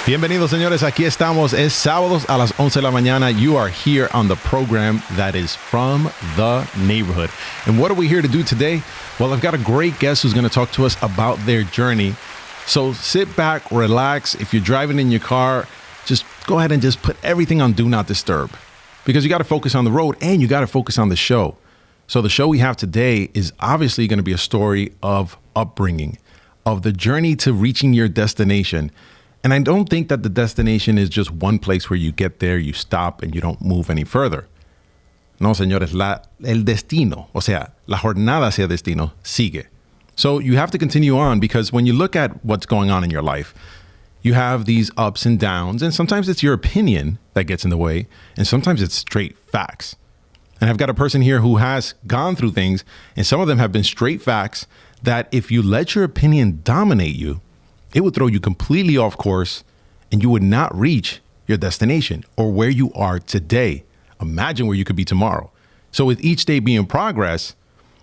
Bienvenidos, señores. Aquí estamos. Es sábados a las 11 de la mañana. You are here on the program that is From the Neighborhood. And what are we here to do today? Well, I've got a great guest who's going to talk to us about their journey. So sit back, relax. If you're driving in your car, just go ahead and just put everything on Do Not Disturb, because you got to focus on the road and you got to focus on the show. So the show we have today is obviously going to be a story of upbringing, of the journey to reaching your destination. And I don't think that the destination is just one place where you get there, you stop, and you don't move any further. No, señores, el destino, o sea, la jornada hacia destino, sigue. So you have to continue on, because when you look at what's going on in your life, you have these ups and downs, and sometimes it's your opinion that gets in the way, and sometimes it's straight facts. And I've got a person here who has gone through things, and some of them have been straight facts that if you let your opinion dominate you, it would throw you completely off course and you would not reach your destination or where you are today. Imagine where you could be tomorrow. So with each day being progress,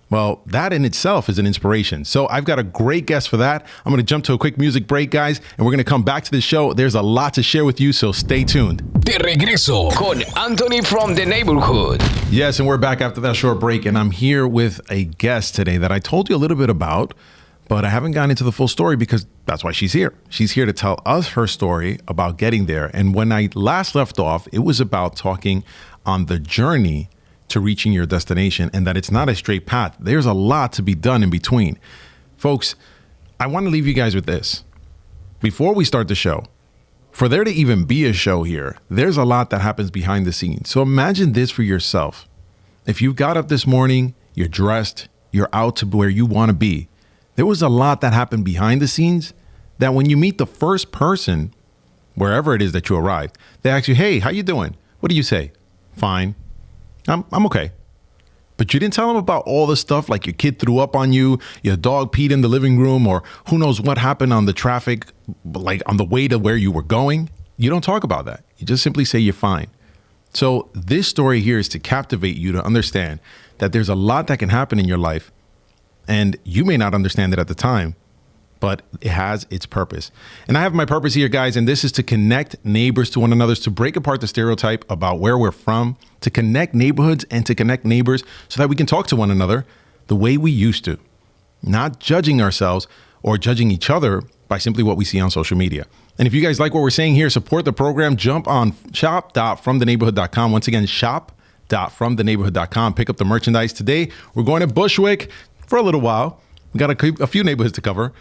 well, that in itself is an inspiration. So I've got a great guest for that. I'm going to jump to a quick music break, guys, and we're going to come back to the show. There's a lot to share with you, so stay tuned. De regreso con Anthony from the Neighborhood. Yes, and we're back after that short break, and I'm here with a guest today that I told you a little bit about, but I haven't gotten into the full story because that's why she's here. She's here to tell us her story about getting there. And when I last left off, it was about talking on the journey to reaching your destination, and that it's not a straight path. There's a lot to be done in between. Folks, I want to leave you guys with this. Before we start the show, for there to even be a show here, there's a lot that happens behind the scenes. So imagine this for yourself. If you got up this morning, you're dressed, you're out to where you want to be, there was a lot that happened behind the scenes that when you meet the first person, wherever it is that you arrived, they ask you, hey, how you doing? What do you say? Fine. I'm okay. But you didn't tell them about all the stuff like your kid threw up on you, your dog peed in the living room, or who knows what happened on the traffic, like on the way to where you were going. You don't talk about that. You just simply say you're fine. So this story here is to captivate you to understand that there's a lot that can happen in your life, and you may not understand it at the time, but it has its purpose. And I have my purpose here, guys, and this is to connect neighbors to one another, to break apart the stereotype about where we're from, to connect neighborhoods and to connect neighbors so that we can talk to one another the way we used to, not judging ourselves or judging each other by simply what we see on social media. And if you guys like what we're saying here, support the program, jump on shop.fromtheneighborhood.com. Once again, shop.fromtheneighborhood.com. Pick up the merchandise. Today, we're going to Bushwick for a little while. We got a few neighborhoods to cover.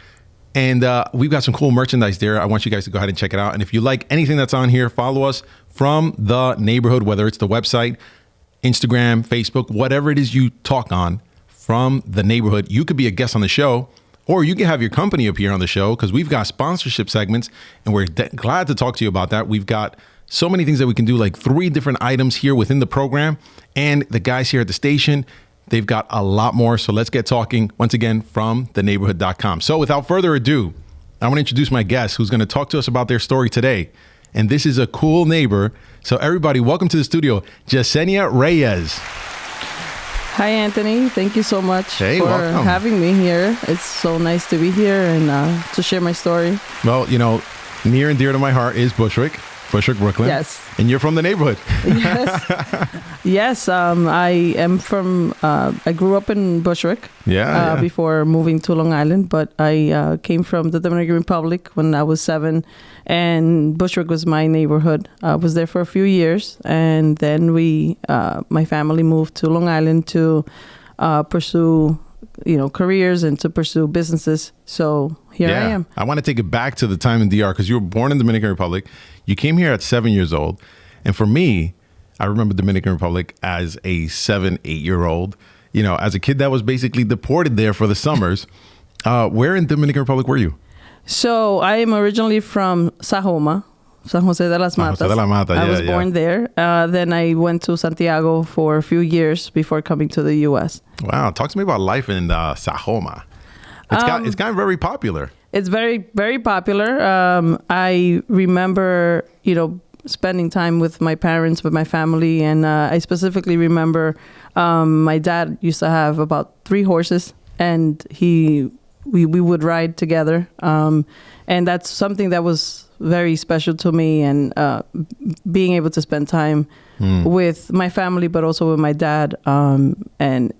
And we've got some cool merchandise there. I want you guys to go ahead and check it out. And if you like anything that's on here, follow us From the Neighborhood, whether it's the website, Instagram, Facebook, whatever it is you talk on, From the Neighborhood. You could be a guest on the show, or you can have your company appear on the show, because we've got sponsorship segments, and we're glad to talk to you about that. We've got so many things that we can do, like 3 different items here within the program. And the guys here at the station, they've got a lot more. So let's get talking once again from theneighborhood.com. So without further ado, I want to introduce my guest who's going to talk to us about their story today. And this is a cool neighbor. So everybody, welcome to the studio, Yesenia Reyes. Hi, Anthony. Thank you so much for welcome. having me here. It's so nice to be here and to share my story. Well, you know, near and dear to my heart is Bushwick, Brooklyn. Yes. And you're from the neighborhood. Yes. Yes. I am from, I grew up in Bushwick before moving to Long Island, but I came from the Dominican Republic when I was 7, and Bushwick was my neighborhood. I was there for a few years, and then my family moved to Long Island to pursue careers and to pursue businesses. So here I am. I want to take it back to the time in DR, because you were born in the Dominican Republic. You came here at 7 years old. And for me, I remember Dominican Republic as a 7, 8-year-old. You know, as a kid that was basically deported there for the summers. Where in Dominican Republic were you? So I am originally from Sajoma, San Jose de las Matas. I was born there. Then I went to Santiago for a few years before coming to the U.S. Wow. Talk to me about life in Sajoma. It's kind of very popular. It's very, very popular. I remember, spending time with my parents, with my family. And I specifically remember my dad used to have about 3 horses, and we would ride together. And that's something that was very special to me, and being able to spend time with my family, but also with my dad, and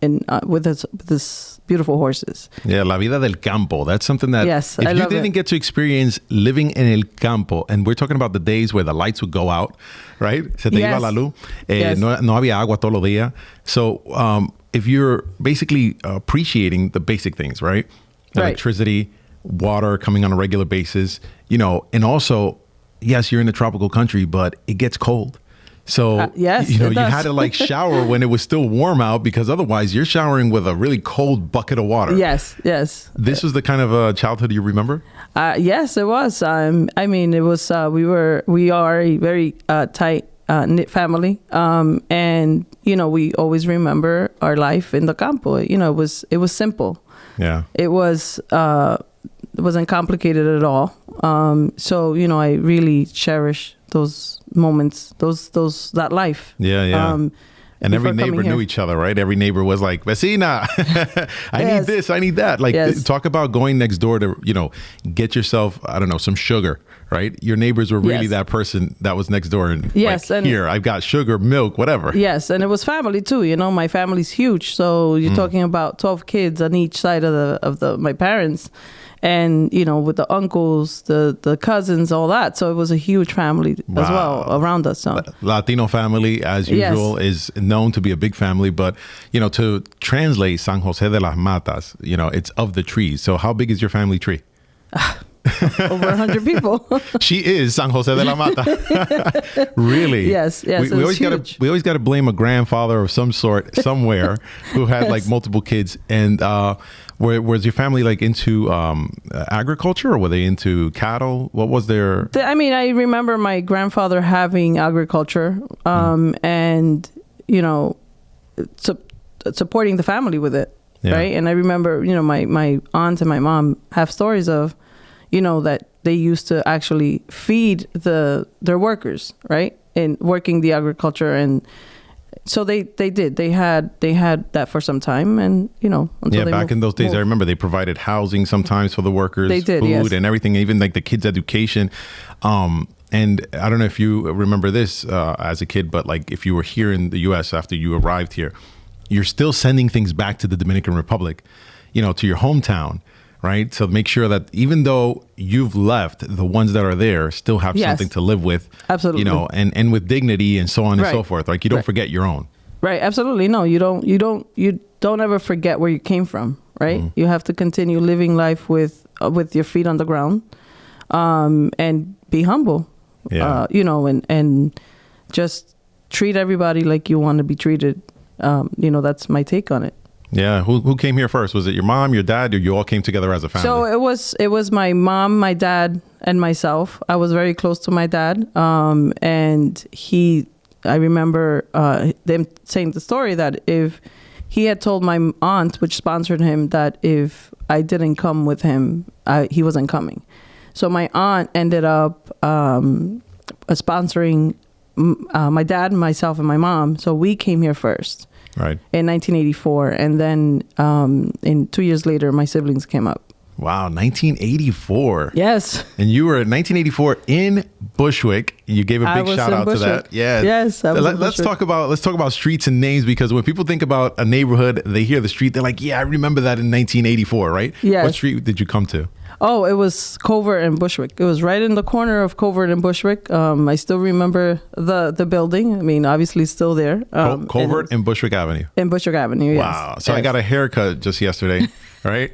with his beautiful horses. Yeah, la vida del campo. That's something that yes, if you didn't get to experience living in el campo, and we're talking about the days where the lights would go out, right? Se te iba la luz. No había agua todos los días. So if you're basically appreciating the basic things, right? Electricity, water coming on a regular basis, and also, yes, you're in a tropical country, but it gets cold. So, yes, you had to shower when it was still warm out, because otherwise you're showering with a really cold bucket of water. Yes. This was the kind of childhood you remember? Yes, it was. I mean, it was, we are a very tight knit family. And, we always remember our life in the campo. It was simple. Yeah. It wasn't complicated at all. So, I really cherish those moments, that life. Yeah. And every neighbor knew each other, right? Every neighbor was like, "Vecina, I need this, I need that." Talk about going next door to, get yourself, I don't know, some sugar, right? Your neighbors were really that person that was next door. And and here, I've got sugar, milk, whatever. Yes, and it was family too. My family's huge. So you're talking about 12 kids on each side of my parents. And, with the uncles, the cousins, all that. So it was a huge family as well around us. So. Latino family, as usual, is known to be a big family. But, to translate San Jose de las Matas, it's of the trees. So how big is your family tree? Over 100 people. She is San Jose de la Mata. Really? Yes. We always got to blame a grandfather of some sort somewhere who had multiple kids. And was your family into agriculture, or were they into cattle? What was their? I remember my grandfather having agriculture, and supporting the family with it, right? And I remember, my aunt and my mom have stories of, that they used to actually feed their workers, right? And working the agriculture. And so they did. They had that for some time, and until they back in those days, I remember they provided housing sometimes for the workers, they did, food and everything, even the kids' education. And I don't know if you remember this as a kid, but if you were here in the U.S. after you arrived here, you're still sending things back to the Dominican Republic, to your hometown. Right. So make sure that even though you've left, the ones that are there still have something to live with. Absolutely. And with dignity and so on and so forth. You don't forget your own. Right. Absolutely. No, you don't ever forget where you came from. Right. You have to continue living life with your feet on the ground, and be humble. Yeah. And just treat everybody like you want to be treated. That's my take on it. Yeah. Who came here first? Was it your mom, your dad, or you all came together as a family? So it was my mom, my dad, and myself. I was very close to my dad. And I remember them saying the story that if he had told my aunt, which sponsored him, that if I didn't come with him, he wasn't coming. So my aunt ended up sponsoring my dad, myself, and my mom. So we came here first. Right. In 1984. And then in 2 years later, my siblings came up. Wow, 1984. Yes. And you were in 1984 in Bushwick. You gave a big shout out to that. Yeah. Yes. Let's talk about streets and names, because when people think about a neighborhood, they hear the street, they're like, yeah, I remember that in 1984, right? Yes. What street did you come to? Oh, it was Covert and Bushwick. It was right in the corner of Covert and Bushwick. I still remember the building. Obviously it's still there. Covert and Bushwick Avenue. In Bushwick Avenue, yes. Wow. So I got a haircut just yesterday, right?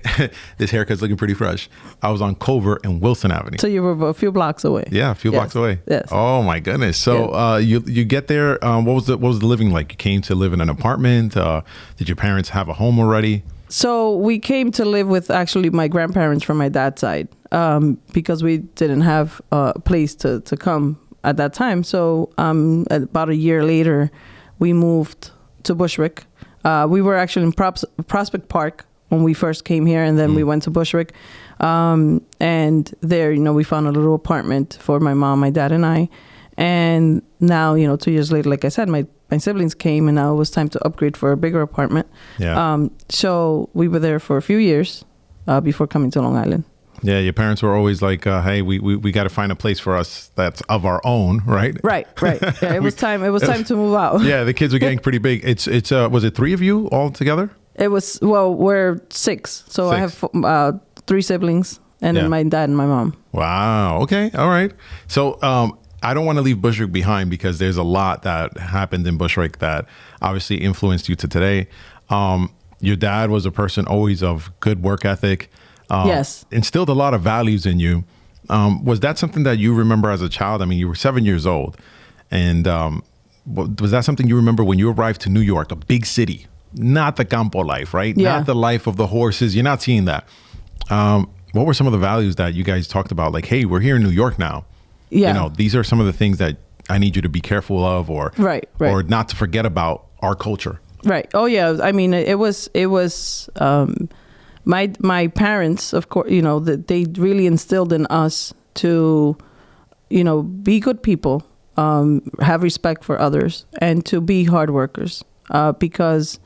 This haircut's looking pretty fresh. I was on Covert and Wilson Avenue. So you were a few blocks away. Yeah, a few blocks away. Yes. Oh my goodness. So you get there. What was the living like? You came to live in an apartment. Did your parents have a home already? So we came to live with actually my grandparents from my dad's side, because we didn't have a place to come at that time. So about a year later, we moved to Bushwick. We were actually in Prospect Park when we first came here, and then we went to Bushwick. And there, we found a little apartment for my mom, my dad, and I. And now, 2 years later, like I said, my siblings came, and now it was time to upgrade for a bigger apartment. Yeah. So we were there for a few years before coming to Long Island. Yeah, your parents were always like, hey, we got to find a place for us that's of our own, right? Right. Yeah, it was time to move out. Yeah, the kids were getting pretty big. It's was it 3 of you all together? It was, well, we're 6. So 6. I have 3 siblings and then my dad and my mom. Wow. Okay. All right. So I don't want to leave Bushwick behind because there's a lot that happened in Bushwick that obviously influenced you to today. Your dad was a person always of good work ethic. Yes. Instilled a lot of values in you. Was that something that you remember as a child? I mean, you were 7 years old. And was that something you remember when you arrived to New York, a big city? Not the campo life, right? Yeah. Not the life of the horses. You're not seeing that. What were some of the values that you guys talked about? Like, hey, we're here in New York now. Yeah. You know, these are some of the things that I need you to be careful of or or not to forget about our culture. Right. Oh, yeah. I mean, it was my parents, of course, you know, they really instilled in us to, you know, be good people, have respect for others, and to be hard workers. Because,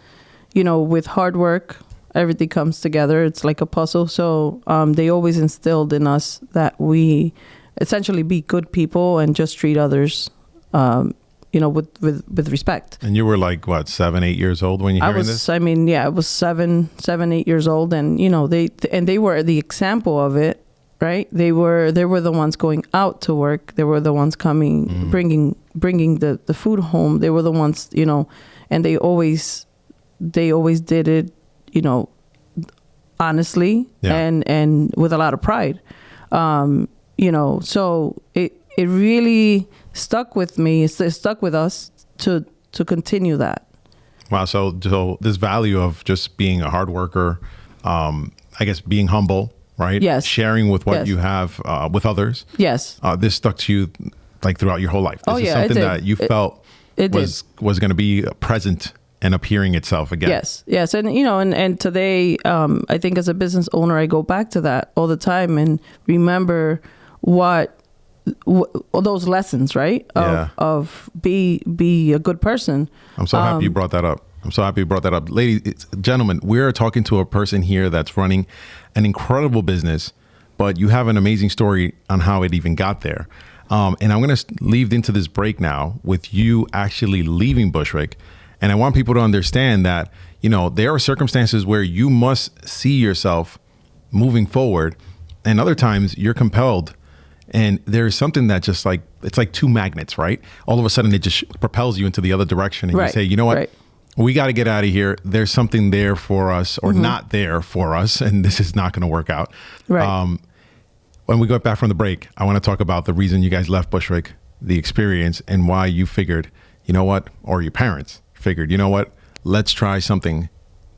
you know, with hard work, everything comes together. It's like a puzzle. So they always instilled in us that we essentially be good people and just treat others, you know, with respect. And you were like, what, 7, 8 years old when you hearing this? I mean, yeah, I was 7, 8 years old. And, you know, they were the example of it, right? They were the ones going out to work. They were the ones coming, bringing the food home. They were the ones, you know, and they always did it, you know, honestly and with a lot of pride. You know, so it really stuck with me. It stuck with us to continue that. Wow. So this value of just being a hard worker, I guess being humble, right? Yes. Sharing with what you have with others. Yes. This stuck to you like throughout your whole life. This is something that you felt was going to be present and appearing itself again. Yes. And, you know, and today, I think as a business owner, I go back to that all the time and remember what those lessons, right? Of be a good person. I'm so happy you brought that up. Ladies, gentlemen, we're talking to a person here that's running an incredible business, but you have an amazing story on how it even got there. And I'm going to lead into this break now with you actually leaving Bushwick. And I want people to understand that, you know, there are circumstances where you must see yourself moving forward, and other times you're compelled. And there's something that just like, it's like 2 magnets, right? All of a sudden it just propels you into the other direction. And you say, you know what? We got to get out of here. There's something there for us or not there for us. And this is not going to work out. Right. When we get back from the break, I want to talk about the reason you guys left Bushwick, the experience, and why you figured, you know what? Or your parents figured, you know what? Let's try something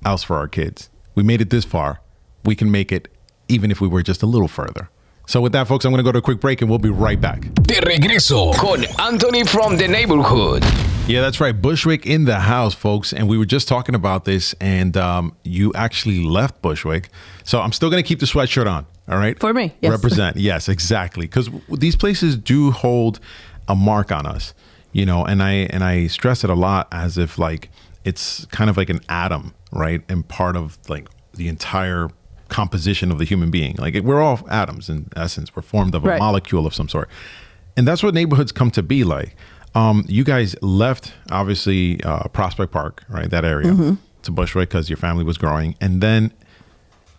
else for our kids. We made it this far. We can make it even if we were just a little further. So with that, folks, I'm going to go to a quick break and we'll be right back. De regreso con Anthony from the neighborhood. Yeah, that's right. Bushwick in the house, folks. And we were just talking about this, and you actually left Bushwick. So I'm still going to keep the sweatshirt on. All right. For me. Yes. Represent. Yes, exactly. Because these places do hold a mark on us, you know, and I stress it a lot as if like it's kind of like an atom, right? And part of like the entire composition of the human being. Like we're all atoms in essence. We're formed of a molecule of some sort. And that's what neighborhoods come to be like. You guys left, obviously, Prospect Park, right? That area to Bushwick because your family was growing. And then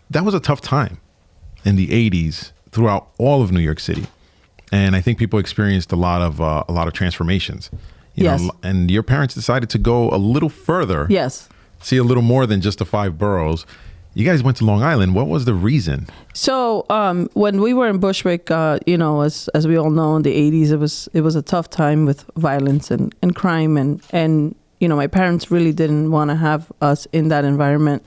that was a tough time in the 80s throughout all of New York City. And I think people experienced a lot of transformations. You know, and your parents decided to go a little further. Yes. See a little more than just the 5 boroughs. You guys went to Long Island. What was the reason? So when we were in Bushwick, you know, as we all know, in the 80s, it was a tough time with violence and crime. And, you know, my parents really didn't want to have us in that environment.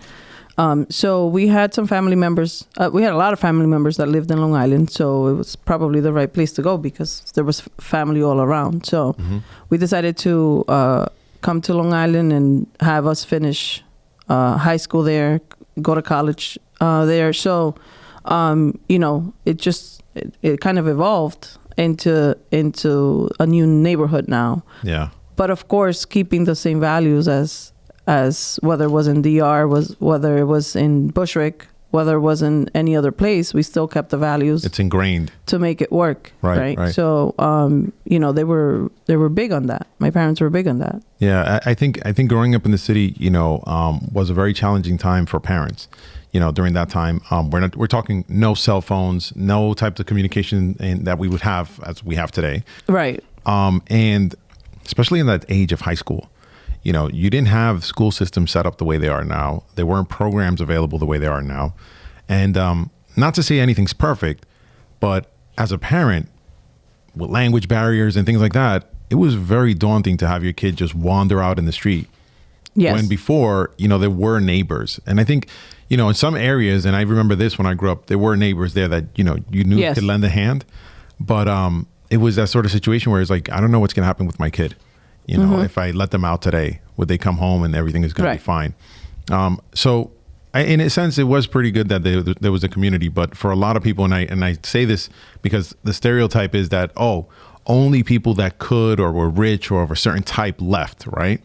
So we had some family members. We had a lot of family members that lived in Long Island. So it was probably the right place to go because there was family all around. So we decided to come to Long Island and have us finish high school there, go to college there. So, you know, it kind of evolved into a new neighborhood now. Yeah. But of course, keeping the same values as whether it was in DR, whether it was in Bushwick, whether it was in any other place, we still kept the values. It's ingrained to make it work. Right. So, you know, they were big on that. My parents were big on that. Yeah. I think growing up in the city, you know, was a very challenging time for parents. You know, during that time, we're talking no cell phones, no types of communication that we would have as we have today. Right. And especially in that age of high school, you know, you didn't have school systems set up the way they are now. There weren't programs available the way they are now. And not to say anything's perfect, but as a parent with language barriers and things like that, it was very daunting to have your kid just wander out in the street. Yes. When before, you know, there were neighbors. And I think, you know, in some areas, and I remember this when I grew up, there were neighbors there that, you know, you knew could lend a hand. But it was that sort of situation where it's like, I don't know what's going to happen with my kid. You know, if I let them out today, would they come home and everything is going to be fine? So in a sense, it was pretty good that there was a community. But for a lot of people, and I say this because the stereotype is that, only people that could or were rich or of a certain type left, right?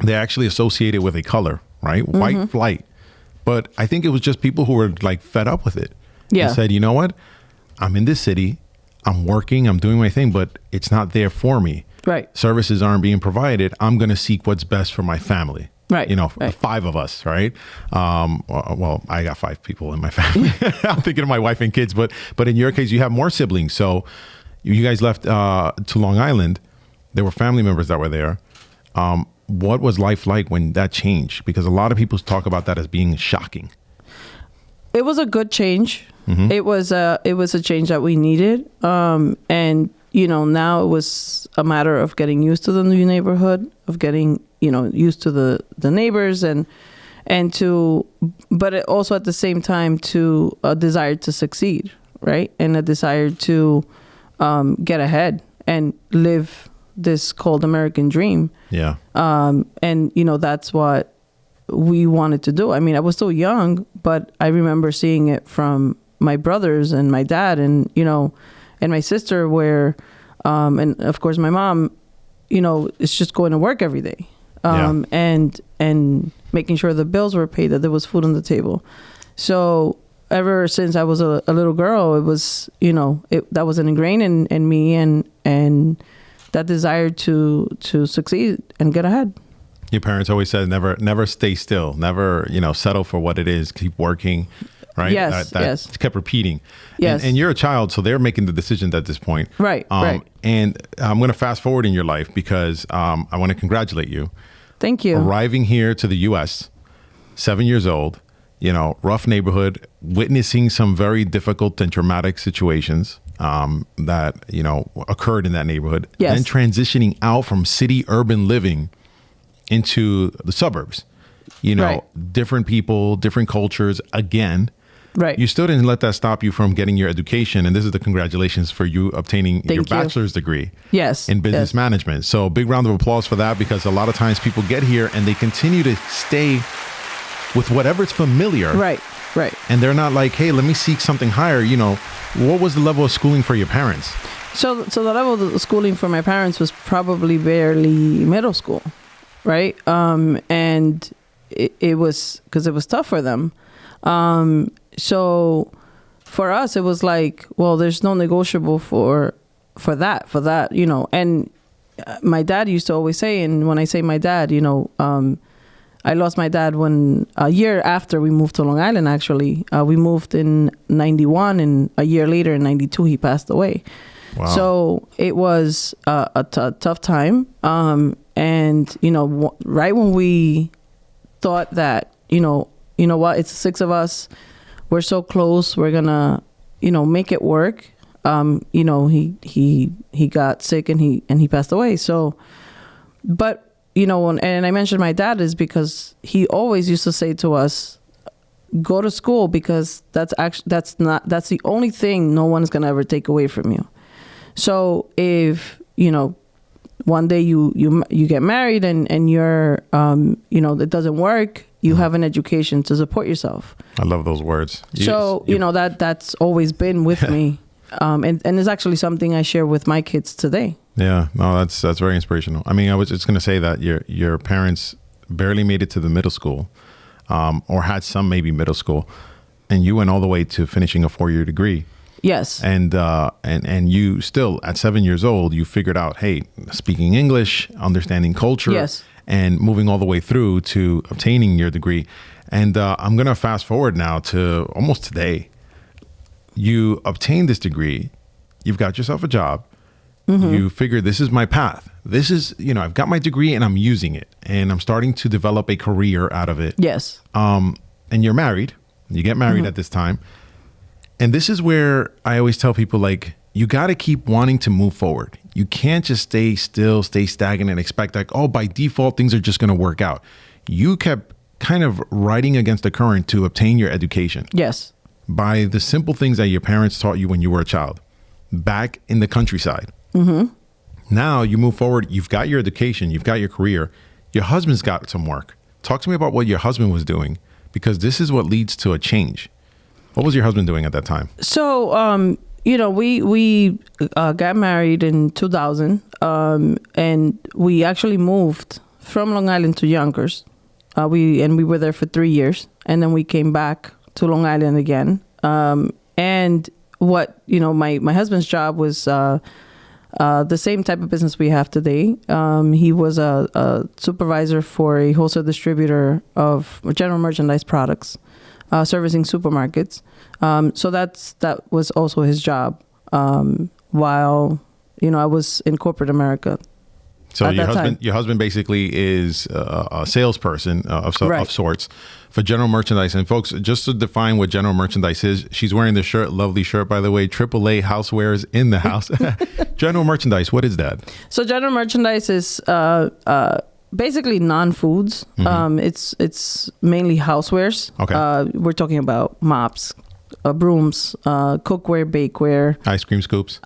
They're actually associated with a color, right? White flight. But I think it was just people who were like fed up with it. Yeah. They said, you know what? I'm in this city. I'm working. I'm doing my thing, but it's not there for me. Right. Services aren't being provided. I'm going to seek what's best for my family. Right. You know, 5 of us, right? Well, I got 5 people in my family. I'm thinking of my wife and kids, but in your case, you have more siblings. So you guys left to Long Island. There were family members that were there. What was life like when that changed? Because a lot of people talk about that as being shocking. It was a good change. It was a change that we needed. And, you know, now it was a matter of getting used to the new neighborhood, of getting, you know, used to the neighbors and to, but it also at the same time to a desire to succeed, right? And a desire to get ahead and live this called American dream. Yeah. And, you know, that's what we wanted to do. I mean, I was still young, but I remember seeing it from my brothers and my dad and, you know, and my sister where, and of course my mom, you know, is just going to work every day. And making sure the bills were paid, that there was food on the table. So ever since I was a little girl, it was, you know, that was ingrained in me and that desire to succeed and get ahead. Your parents always said, never stay still, never, you know, settle for what it is, keep working, right? Yes, that kept repeating. Yes. And you're a child, so they're making the decisions at this point. Right, right. And I'm going to fast forward in your life because I want to congratulate you. Thank you. Arriving here to the U.S., 7 years old, you know, rough neighborhood, witnessing some very difficult and traumatic situations that, you know, occurred in that neighborhood. Yes. Then transitioning out from city urban living into the suburbs, you know, different people, different cultures again. Right. You still didn't let that stop you from getting your education. And this is the congratulations for you obtaining your bachelor's degree in business management. So big round of applause for that, because a lot of times people get here and they continue to stay with whatever's familiar. Right. Right. And they're not like, hey, let me seek something higher. You know, what was the level of schooling for your parents? So the level of schooling for my parents was probably barely middle school. Right. And it was because it was tough for them. So for us, it was like, well, there's no negotiable for that, you know. And my dad used to always say, and when I say my dad, you know, I lost my dad when a year after we moved to Long Island, actually. We moved in 91 and a year later in 92, he passed away. Wow. So it was a tough time. And, you know, right when we thought that, you know what, it's 6 of us. We're so close. We're going to, you know, make it work. You know, he got sick and he passed away. So, but, you know, and I mentioned my dad is because he always used to say to us, go to school, because that's the only thing no one's going to ever take away from you. So if, you know, one day you get married and you're, you know, it doesn't work, you have an education to support yourself. I love those words. So, you know, that's always been with me. And it's actually something I share with my kids today. Yeah, no, that's very inspirational. I mean, I was just going to say that your parents barely made it to the middle school, or had some maybe middle school. and you went all the way to finishing a 4-year degree. Yes. And you still, at 7 years old, you figured out, hey, speaking English, understanding culture, yes, and moving all the way through to obtaining your degree. And I'm going to fast forward now to almost today. You obtained this degree. You've got yourself a job. Mm-hmm. You figure this is my path. This is, I've got my degree and I'm using it. And I'm starting to develop a career out of it. Yes. And you're married. You get married at this time. And this is where I always tell people, like, you got to keep wanting to move forward. You can't just stay still, stay stagnant and expect like, oh, by default, things are just going to work out. You kept kind of riding against the current to obtain your education. Yes. By the simple things that your parents taught you when you were a child, back in the countryside. Mm-hmm. Now you move forward. You've got your education. You've got your career. Your husband's got some work. Talk to me about what your husband was doing, because this is what leads to a change. What was your husband doing at that time? So, we got married in 2000, and we actually moved from Long Island to Yonkers. We were there for 3 years, and then we came back to Long Island again. And what, my husband's job was the same type of business we have today. He was a supervisor for a wholesale distributor of general merchandise products, servicing supermarkets. So that was also his job, while, I was in corporate America. So your husband basically is a salesperson of sorts for general merchandise. And folks, just to define what general merchandise is, she's wearing the shirt, lovely shirt, by the way, AAA Housewares in the house. General merchandise, what is that? So general merchandise is basically non-foods. Mm-hmm. It's mainly housewares. Okay. We're talking about mops, brooms, cookware, bakeware, ice cream scoops,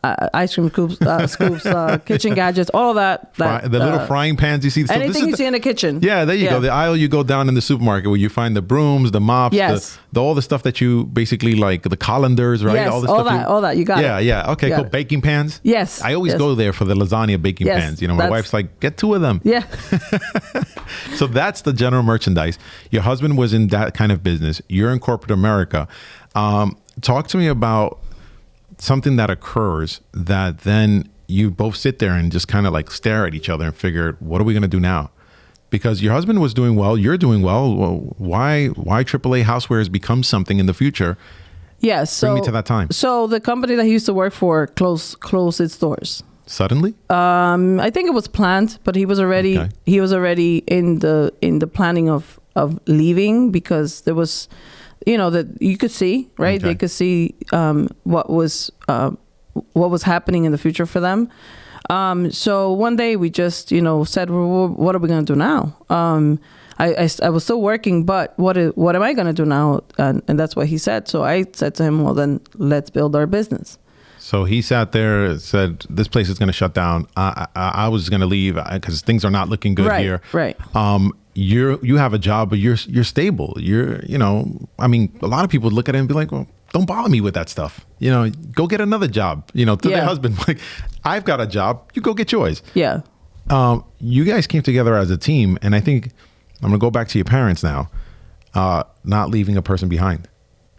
kitchen gadgets, all that. The little frying pans you see. So anything you see in the kitchen. Yeah, there you go. The aisle you go down in the supermarket where you find the brooms, the mops, yes, all the stuff that you basically like, the colanders, right? Yes, all that. You got it. Yeah. Okay, cool. Baking pans. Yes. I always go there for the lasagna baking pans. My wife's like, get 2 of them. Yeah. So that's the general merchandise. Your husband was in that kind of business. You're in corporate America. Talk to me about something that occurs that then you both sit there and just kind of like stare at each other and figure, what are we going to do now? Because your husband was doing well, you're doing well. Why AAA Housewares become something in the future? Yes. Bring me to that time. So the company that he used to work for closed its doors. Suddenly? I think it was planned, but he was already in the planning of leaving, because there was, that you could see, right? Okay. They could see what was happening in the future for them. So one day we just, said, well, what are we going to do now? I was still working, but what am I going to do now? And that's what he said. So I said to him, well, then let's build our business. So he sat there and said, this place is going to shut down. I was going to leave because things are not looking good here. Right. You have a job, but you're stable. A lot of people would look at it and be like, well, don't bother me with that stuff. Go get another job, to their husband. Like, I've got a job, you go get yours. Yeah. You guys came together as a team. And I think I'm going to go back to your parents now, not leaving a person behind,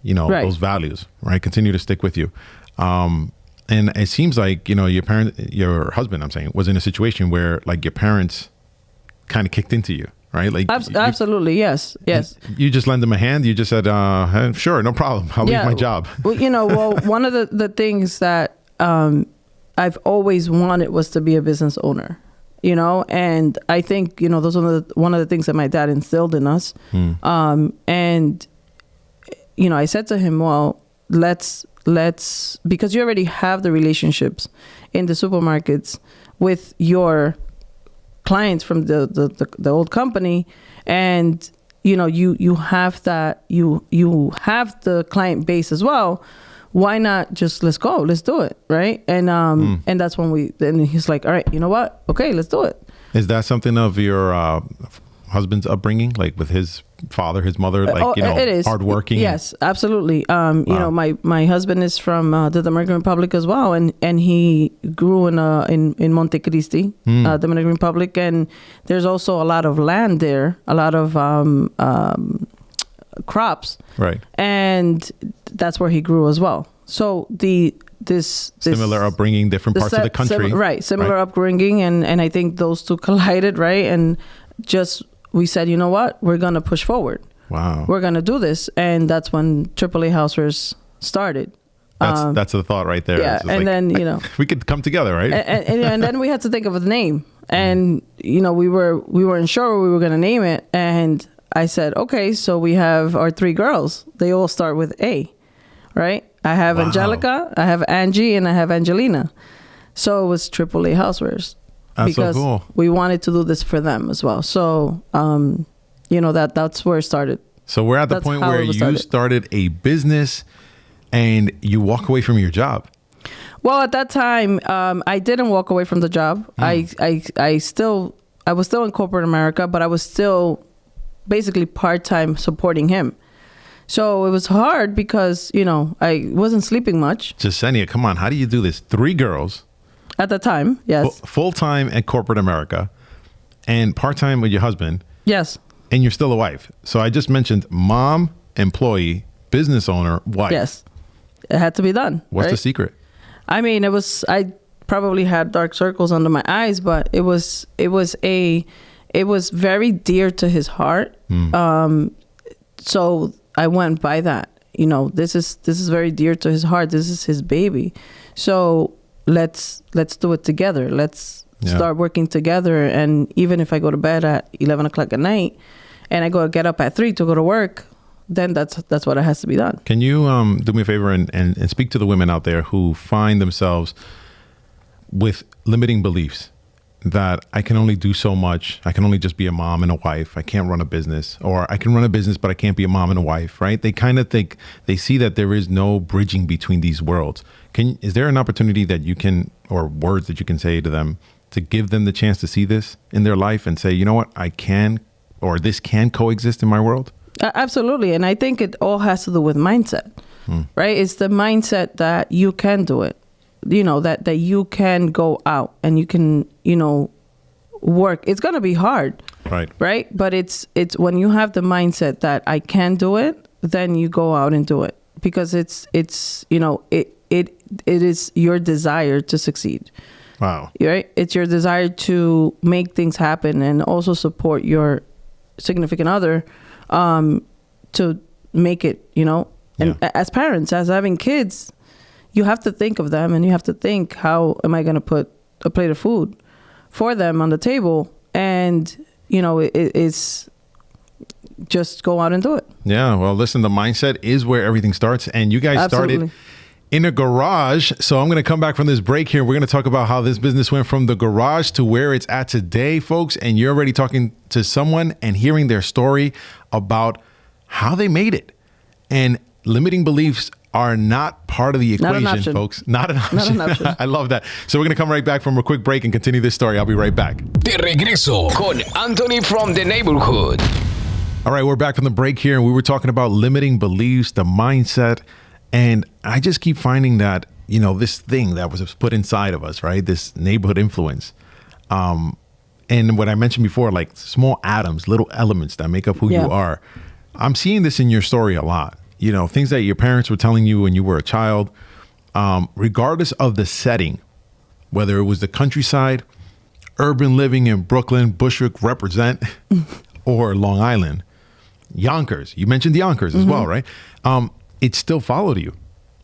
those values, right? Continue to stick with you. And it seems like, your husband, I'm saying, was in a situation where like your parents kind of kicked into you, right? Like absolutely. Yes. You just lend them a hand. You just said, sure, no problem. I'll leave my job. Well, one of the things that, I've always wanted was to be a business owner, and I think, those are one of the things that my dad instilled in us. And, I said to him, well, let's, because you already have the relationships in the supermarkets with your clients from the old company, and you have that, you have the client base as well. Why not just let's do it, right? And and that's when then he's like, all right, you know what? Okay, let's do it. Is that something of your husband's upbringing, like with his father, his mother, like, it is hardworking? Yes, absolutely. My husband is from the Dominican Republic as well, and he grew in Montecristi, Dominican Republic, and there's also a lot of land there, a lot of crops. Right. And that's where he grew as well. So this similar upbringing, different parts of the country. Similar upbringing. And I think those two collided, right? And we said, you know what? We're going to push forward. Wow. We're going to do this. And that's when AAA Housewares started. That's the thought right there. Yeah. And then, we could come together, right? And then we had to think of a name. And, we weren't sure we were going to name it. And I said, okay, so we have our 3 girls. They all start with A, right? I have Angelica, I have Angie, and I have Angelina. So it was AAA Housewares. Because so cool. We wanted to do this for them as well. So, that's where it started. So we're at the point where you started a business and you walk away from your job. Well, at that time, I didn't walk away from the job. I was still in corporate America, but I was still basically part-time supporting him. So it was hard because, I wasn't sleeping much. Yesenia, come on. How do you do this? 3 girls. At the time, yes. Full-time at corporate America and part-time with your husband. Yes. And you're still a wife. So I just mentioned mom, employee, business owner, wife. Yes. It had to be done. What's the secret? I mean, I probably had dark circles under my eyes, but it was very dear to his heart. So I went by that. This is very dear to his heart. This is his baby. So let's do it together. Let's start working together. And even if I go to bed at 11 o'clock at night and I get up at 3 to go to work, then that's what has to be done. Can you do me a favor and speak to the women out there who find themselves with limiting beliefs that I can only do so much. I can only just be a mom and a wife. I can't run a business, or I can run a business, but I can't be a mom and a wife, right? They kind of think, they see that there is no bridging between these worlds. Is there an opportunity that you can, or words that you can say to them to give them the chance to see this in their life and say, you know what, I can, or this can coexist in my world? Absolutely. And I think it all has to do with mindset, right? It's the mindset that you can do it, that you can go out and you can, work. It's going to be hard. Right. But it's when you have the mindset that I can do it, then you go out and do it, because it is your desire to succeed. Wow. Right. It's your desire to make things happen and also support your significant other, to make it, and as parents, as having kids, you have to think of them and you have to think, how am I going to put a plate of food for them on the table? And, it's just go out and do it. Yeah. Well, listen, the mindset is where everything starts. And you guys started in a garage. So I'm going to come back from this break here. We're going to talk about how this business went from the garage to where it's at today, folks. And you're already talking to someone and hearing their story about how they made it. And limiting beliefs are not part of the equation, folks. Not an option. I love that. So we're going to come right back from a quick break and continue this story. I'll be right back. De regreso con Anthony from the neighborhood. All right, we're back from the break here, and we were talking about limiting beliefs, the mindset. And I just keep finding that, this thing that was put inside of us, right? This neighborhood influence. And what I mentioned before, like small atoms, little elements that make up who you are. I'm seeing this in your story a lot. Things that your parents were telling you when you were a child, regardless of the setting, whether it was the countryside, urban living in Brooklyn, Bushwick represent, or Long Island, Yonkers. You mentioned the Yonkers as well, right? It still followed you.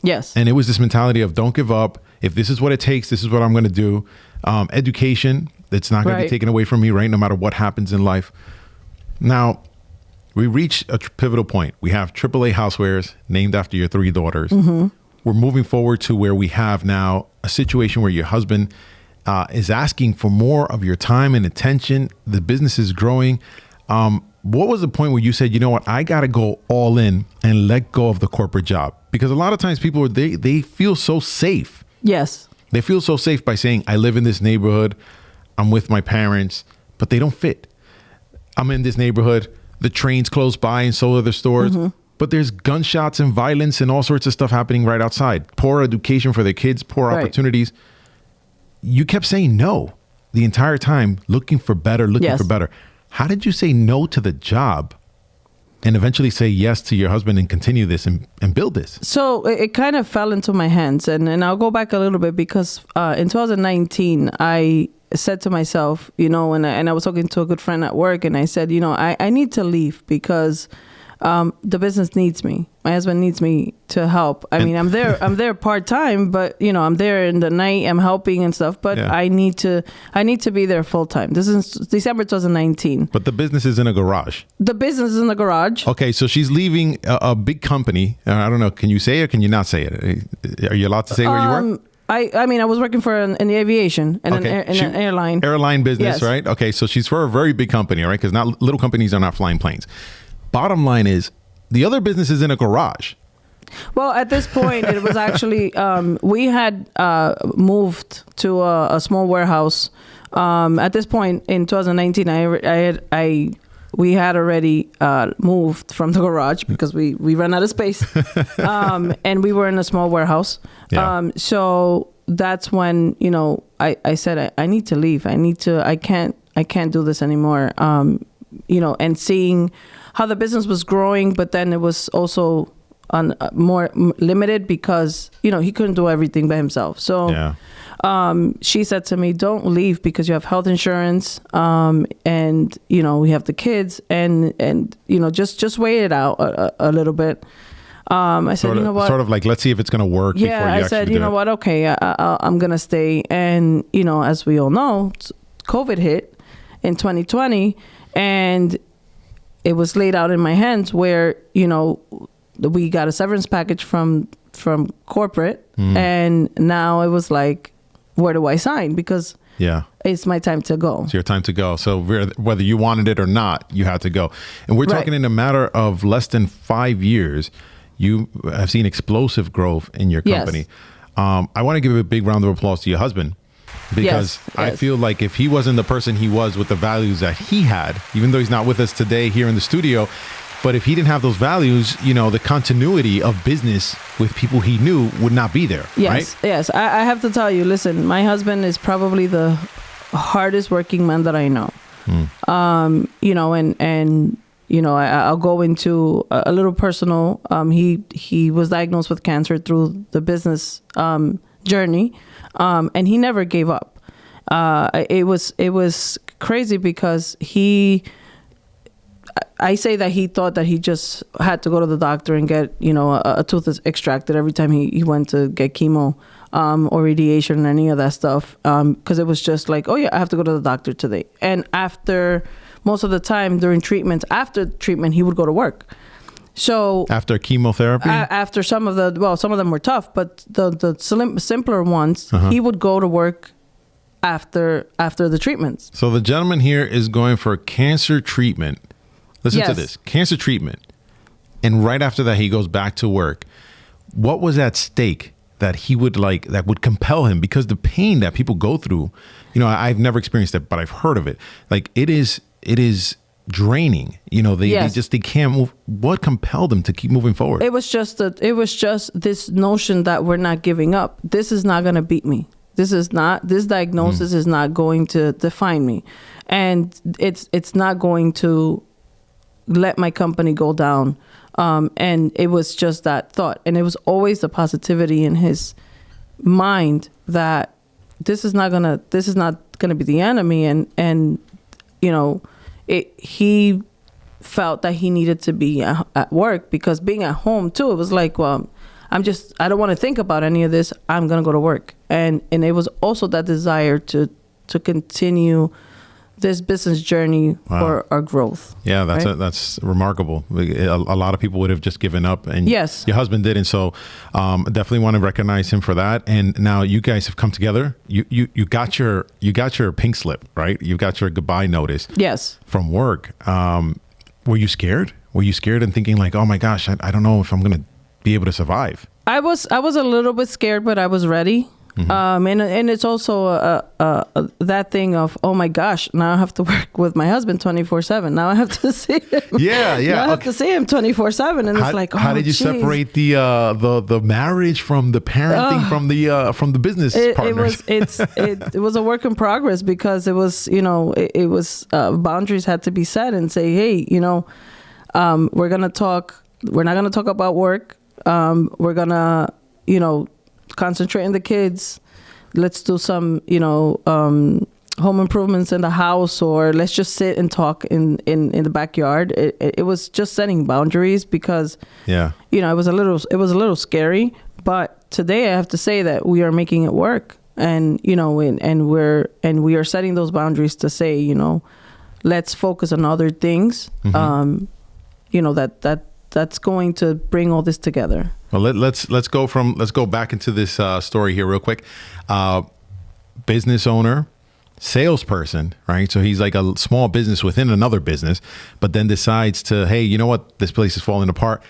Yes. And it was this mentality of don't give up. If this is what it takes, this is what I'm going to do. Education, it's not going to be taken away from me, right? No matter what happens in life. Now, we reached a pivotal point. We have AAA Housewares named after your 3 daughters. We're moving forward to where we have now a situation where your husband is asking for more of your time and attention. The business is growing. What was the point where you said, you know what, I got to go all in and let go of the corporate job? Because a lot of times people, they feel so safe. Yes. They feel so safe by saying, I live in this neighborhood. I'm with my parents, but they don't fit. I'm in this neighborhood. The train's close by and so are the stores. But there's gunshots and violence and all sorts of stuff happening right outside. Poor education for their kids, poor opportunities. You kept saying no the entire time, looking for better, looking for better. How did you say no to the job and eventually say yes to your husband and continue this and build this? So it kind of fell into my hands. And I'll go back a little bit because in 2019, I said to myself, and I was talking to a good friend at work, and I said, I need to leave because the business needs me. My husband needs me to help. I mean, I'm there part-time, but I'm there in the night, I'm helping and stuff, but I need to be there full-time. This is December 2019. But the business is in a garage. The business is in the garage. Okay, so she's leaving a big company. I don't know, can you say it or can you not say it? Are you allowed to say where you work? I mean, I was working for in the aviation and an airline. Airline business, yes. Right? Okay, so she's for a very big company, right? Because little companies are not flying planes. Bottom line is, the other business is in a garage. Well, at this point, it was actually, we had moved to a small warehouse. At this point in 2019, we had already moved from the garage because we ran out of space. And we were in a small warehouse. Yeah. So that's when, I said, I need to leave. I can't do this anymore. And seeing how the business was growing, but then it was also more limited because, he couldn't do everything by himself. So she said to me, don't leave because you have health insurance. And, we have the kids and just wait it out a little bit. I said, you know what? Sort of like, let's see if it's going to work. Yeah, before you I said, you know what? Okay, I'm going to stay. And, as we all know, COVID hit in 2020 and it was laid out in my hands where, we got a severance package from corporate. And now it was like, where do I sign? Because it's my time to go. It's your time to go. So whether you wanted it or not, you had to go. And we're talking in a matter of less than 5 years, you have seen explosive growth in your company. Yes. I want to give a big round of applause to your husband. Because I feel like if he wasn't the person he was with the values that he had, even though he's not with us today here in the studio, but if he didn't have those values, the continuity of business with people he knew would not be there. Yes, right? Yes. I have to tell you, listen, my husband is probably the hardest working man that I know. I'll go into a little personal. He was diagnosed with cancer through the business journey. And he never gave up. It was crazy because I say that he thought that he just had to go to the doctor and get, a tooth extracted every time he went to get chemo, or radiation or any of that stuff. Cause it was just like, oh yeah, I have to go to the doctor today. And after most of the time during treatment, after treatment, he would go to work. So after chemotherapy, after some of them were tough, but the simpler ones, he would go to work after the treatments. So the gentleman here is going for cancer treatment. Listen to this, cancer treatment. And right after that, he goes back to work. What was at stake that he would that would compel him? Because the pain that people go through, I've never experienced it, but I've heard of it. Like it is draining. They can't move. What compelled them to keep moving forward? It was just this notion that we're not giving up. This is not going to beat me. This diagnosis is not going to define me, and it's not going to let my company go down. And it was just that thought, and it was always the positivity in his mind that this is not gonna be the enemy, and he felt that he needed to be at work because being at home too, it was like, well, I don't want to think about any of this. I'm going to go to work. And it was also that desire to continue this business journey for our growth. Yeah, that's remarkable. A lot of people would have just given up, and your husband didn't. So definitely want to recognize him for that. And now you guys have come together. You got your pink slip, right? You got your goodbye notice. Yes. From work. Were you scared? Were you scared and thinking like, oh my gosh, I don't know if I'm going to be able to survive? I was a little bit scared, but I was ready. And it's also that thing of, oh my gosh, now I have to work with my husband 24/7. Now I have to see him. Yeah. Now I have to see him 24/7, and it's like, oh, how did you separate the marriage from the parenting from the business partners? It was a work in progress because it was boundaries had to be set and say, hey, We're not going to talk about work. We're going to, concentrate on the kids. Let's do some, home improvements in the house, or let's just sit and talk in the backyard. It was just setting boundaries because, it was a little scary. But today I have to say that we are making it work, and we are setting those boundaries to say, let's focus on other things. That's going to bring all this together. Well, let's go back into this story here real quick. Business owner, salesperson, right? So he's like a small business within another business, but then decides to, hey, you know what? This place is falling apart.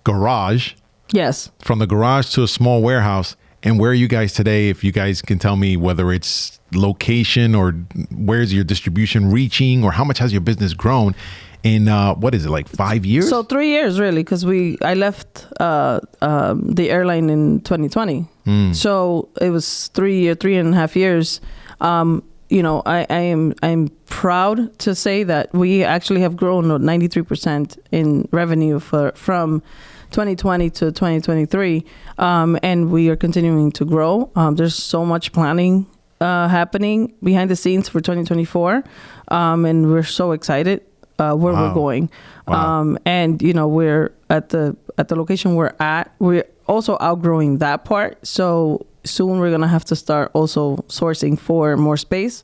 Garage. Yes. From the garage to a small warehouse. And where are you guys today? If you guys can tell me whether it's location or where's your distribution reaching, or how much has your business grown in, what is it, like 5 years? So 3 years really, because I left the airline in 2020. So it was 3.5 years. I'm proud to say that we actually have grown 93% in revenue from 2020 to 2023, and we are continuing to grow. There's so much planning happening behind the scenes for 2024, and we're so excited where we're going. Wow. And we're at the location we're at. We're also outgrowing that part, so soon we're gonna have to start also sourcing for more space.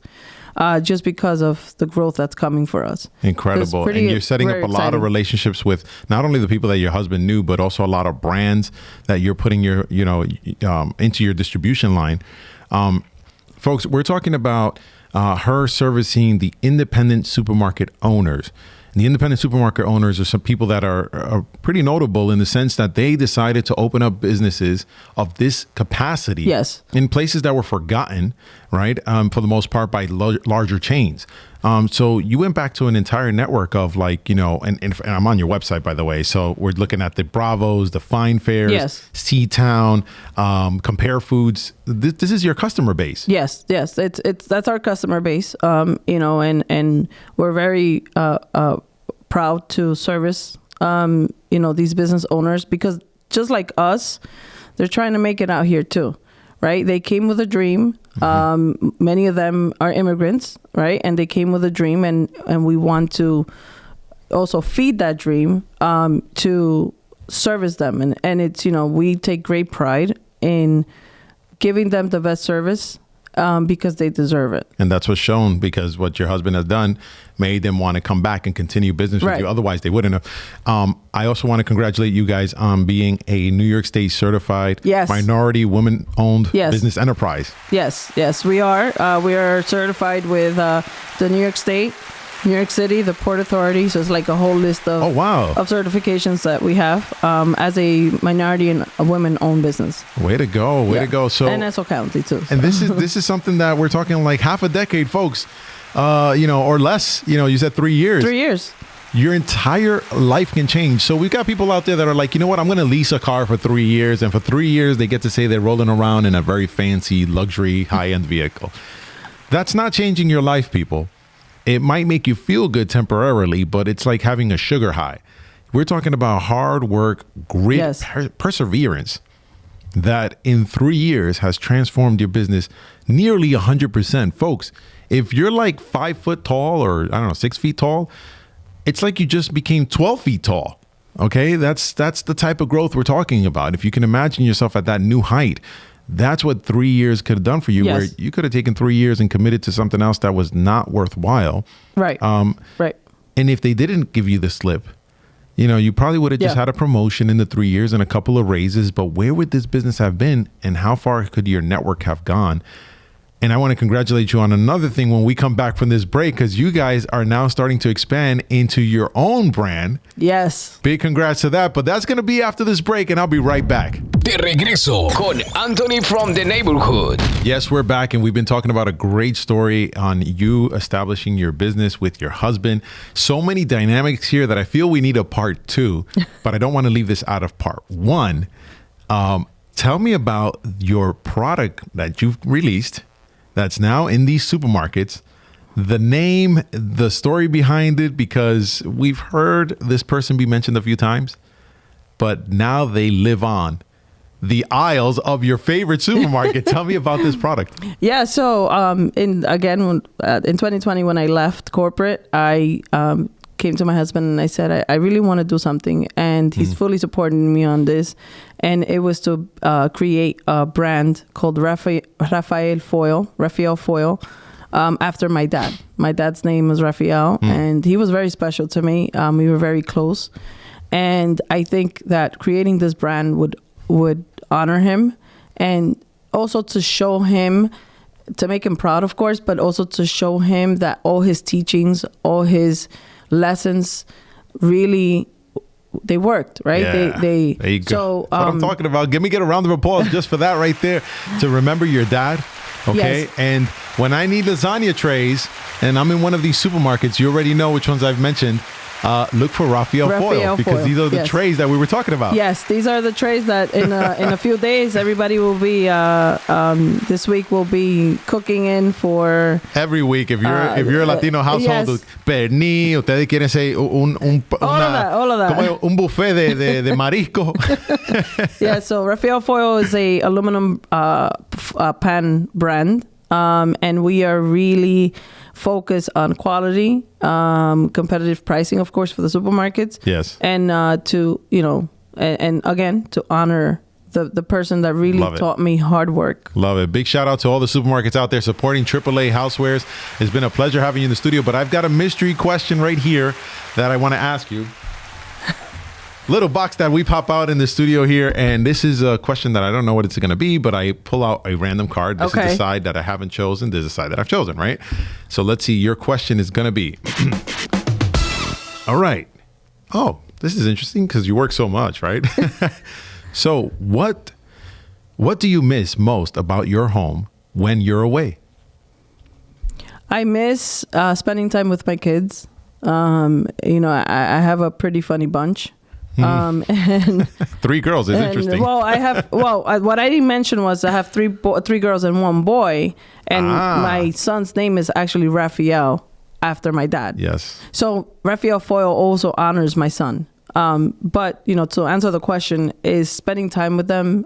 Just because of the growth that's coming for us. Incredible. And you're setting up a lot of relationships with not only the people that your husband knew, but also a lot of brands that you're putting into your distribution line. Folks, we're talking about her servicing the independent supermarket owners. And the independent supermarket owners are some people that are pretty notable in the sense that they decided to open up businesses of this capacity. Yes. In places that were forgotten, right? For the most part by larger chains. So you went back to an entire network of and I'm on your website, by the way. So we're looking at the Bravos, the Fine Fairs, yes. C-Town, Compare Foods. This is your customer base. Yes. That's our customer base. And we're very proud to service these business owners, because just like us, they're trying to make it out here too. Right? They came with a dream. Many of them are immigrants, right? And they came with a dream, and we want to also feed that dream to service them. And it's, we take great pride in giving them the best service because they deserve it. And that's what's shown, because what your husband has done made them want to come back and continue business with you. Otherwise, they wouldn't have. I also want to congratulate you guys on being a New York State certified minority woman-owned business enterprise. Yes, we are. We are certified with the New York State, New York City, the Port Authority. So it's like a whole list of of certifications that we have as a minority and a women-owned business. Way to go! Way to go! So and Nassau County too. And this is something that we're talking like half a decade, folks. Or less. You said 3 years. 3 years. Your entire life can change. So we've got people out there that are like, you know what? I'm going to lease a car for 3 years, and for 3 years they get to say they're rolling around in a very fancy, luxury, high-end vehicle. That's not changing your life, people. It might make you feel good temporarily, but it's like having a sugar high. We're talking about hard work, grit, perseverance that in 3 years has transformed your business nearly 100%. Folks, if you're like 5 foot tall, or 6 feet tall, it's like you just became 12 feet tall. Okay, that's the type of growth we're talking about. If you can imagine yourself at that new height, that's what 3 years could have done for you, where you could have taken 3 years and committed to something else that was not worthwhile. Right. Right. And if they didn't give you the slip, you probably would have just had a promotion in the 3 years and a couple of raises. But where would this business have been, and how far could your network have gone? And I want to congratulate you on another thing when we come back from this break, because you guys are now starting to expand into your own brand. Yes. Big congrats to that. But that's going to be after this break, and I'll be right back. De regreso con Anthony from the neighborhood. Yes, we're back, and we've been talking about a great story on you establishing your business with your husband. So many dynamics here that I feel we need a part 2, but I don't want to leave this out of part 1. Tell me about your product that you've released that's now in these supermarkets the name, the story behind it, because we've heard this person be mentioned a few times, but now they live on the aisles of your favorite supermarket. Tell me about this product. Yeah. So in 2020, when I left corporate, I came to my husband and I said, I really want to do something. And he's fully supporting me on this. And it was to create a brand called Raphael Foil, after my dad. My dad's name was Raphael, and he was very special to me. We were very close. And I think that creating this brand would honor him, and also to show him, to make him proud, of course, but also to show him that all his teachings, all his lessons really, they worked, right? Yeah, there you go. So, that's what I'm talking about. Get a round of applause just for that right there, to remember your dad. Okay. Yes. And when I need lasagna trays and I'm in one of these supermarkets, you already know which ones I've mentioned. Look for Raphael Foil, because these are the trays that we were talking about. Yes, these are the trays that in a few days everybody will be this week will be cooking in for. Every week, if you're a Latino household, yes. Pernil, ustedes quieren say all of that. Como un buffet de marisco. Yeah, so Raphael Foil is a aluminum pan brand, and we are really focus on quality, competitive pricing, of course, for the supermarkets. Yes. And and again, to honor the person that really taught me hard work. Love it. Big shout out to all the supermarkets out there supporting AAA Housewares. It's been a pleasure having you in the studio, but I've got a mystery question right here that I want to ask you. Little box that we pop out in the studio here, and this is a question that I don't know what it's going to be, but I pull out a random card. This is the side that I haven't chosen. This is the side that I've chosen, right? So let's see. Your question is going to be, all right. Oh, this is interesting because you work so much, right? So what do you miss most about your home when you're away? I miss spending time with my kids. I have a pretty funny bunch. And 3 girls is interesting. What I didn't mention was I have three girls and 1 boy, and my son's name is actually Raphael, after my dad. Yes. So Raphael Foil also honors my son. But to answer the question, is spending time with them.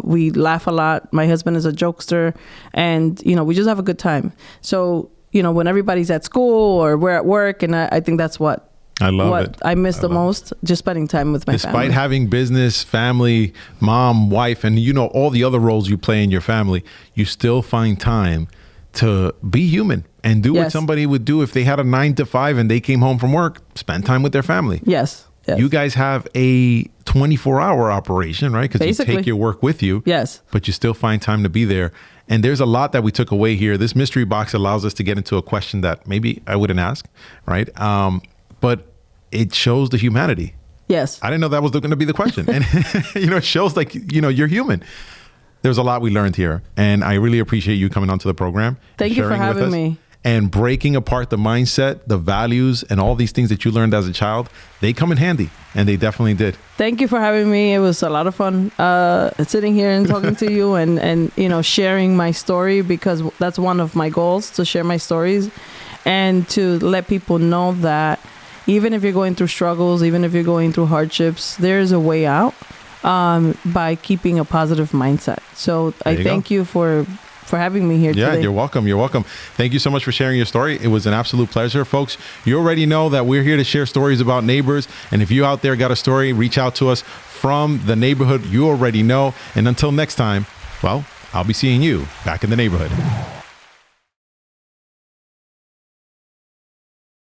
We laugh a lot. My husband is a jokester, and we just have a good time. So when everybody's at school or we're at work, and I think that's what I miss the most, just spending time with my family. Despite having business, family, mom, wife, and all the other roles you play in your family, you still find time to be human and do what somebody would do if they had a 9 to 5 and they came home from work, spend time with their family. Yes. You guys have a 24-hour operation, right? Because you take your work with you. Yes. But you still find time to be there. And there's a lot that we took away here. This mystery box allows us to get into a question that maybe I wouldn't ask, right? But it shows the humanity. Yes. I didn't know that was going to be the question. And, it shows you're human. There's a lot we learned here. And I really appreciate you coming onto the program. Thank you for having me. And breaking apart the mindset, the values, and all these things that you learned as a child, they come in handy. And they definitely did. Thank you for having me. It was a lot of fun sitting here and talking to you and sharing my story, because that's one of my goals, to share my stories and to let people know that even if you're going through struggles, even if you're going through hardships, there's a way out by keeping a positive mindset. So I thank you for having me here today. Yeah, you're welcome. You're welcome. Thank you so much for sharing your story. It was an absolute pleasure. Folks, you already know that we're here to share stories about neighbors. And if you out there got a story, reach out to us from the neighborhood. You already know. And until next time, well, I'll be seeing you back in the neighborhood.